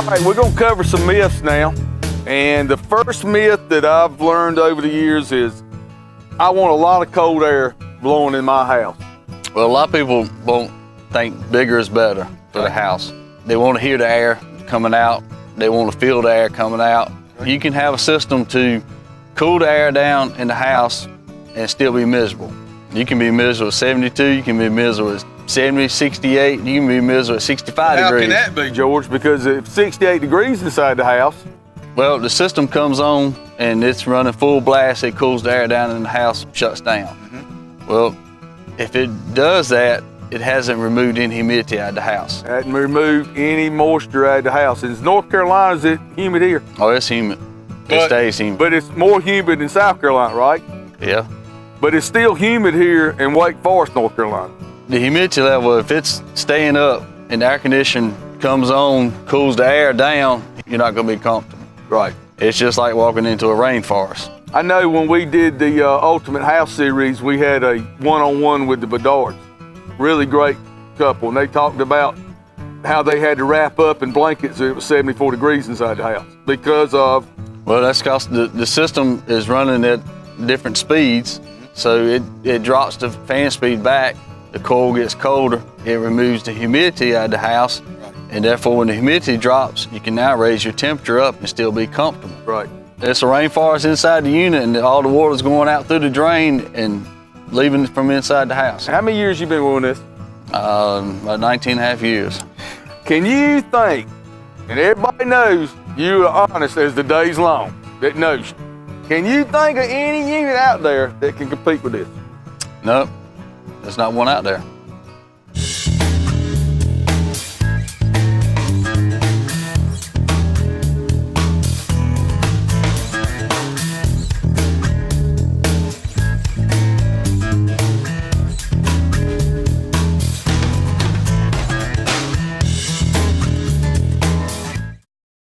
right, we're gonna cover some myths now. And the first myth that I've learned over the years is I want a lot of cold air blowing in my house. Well, a lot of people won't think bigger is better for the house. They want to hear the air coming out. They want to feel the air coming out. You can have a system to cool the air down in the house and still be miserable. You can be miserable at 72, you can be miserable at 70, 68, you can be miserable at 65 How degrees. can that be, George? Because if 68 degrees inside the house, Well, the system comes on and it's running full blast, it cools the air down in the house, shuts down. Well, if it does that, it hasn't removed any humidity out of the house. that remove any moisture out of the house. In North Carolina, is it humid here? Oh, it's humid. It stays humid. But it's more humid in South Carolina, right? Yeah. But it's still humid here in Wake Forest, North Carolina. The humidity level, if it's staying up and the air condition comes on, cools the air down, you're not gonna be comfortable. Right. It's just like walking into a rainforest. I know when we did the Ultimate House series, we had a one-on-one with the Bedards. Really great couple, and they talked about how they had to wrap up in blankets if it was 74 degrees inside the house because of. Well, that's because the system is running at different speeds, so it drops the fan speed back, the coil gets colder, it removes the humidity out of the house, and therefore when the humidity drops, you can now raise your temperature up and still be comfortable. Right. It's a rainforest inside the unit, and all the water's going out through the drain and leaving it from inside the house. How many years you been doing this? About 19 and a half years. Can you think, and everybody knows you are honest as the day's long, that knows you. Can you think of any unit out there that can compete with this? Nope, there's not one out there.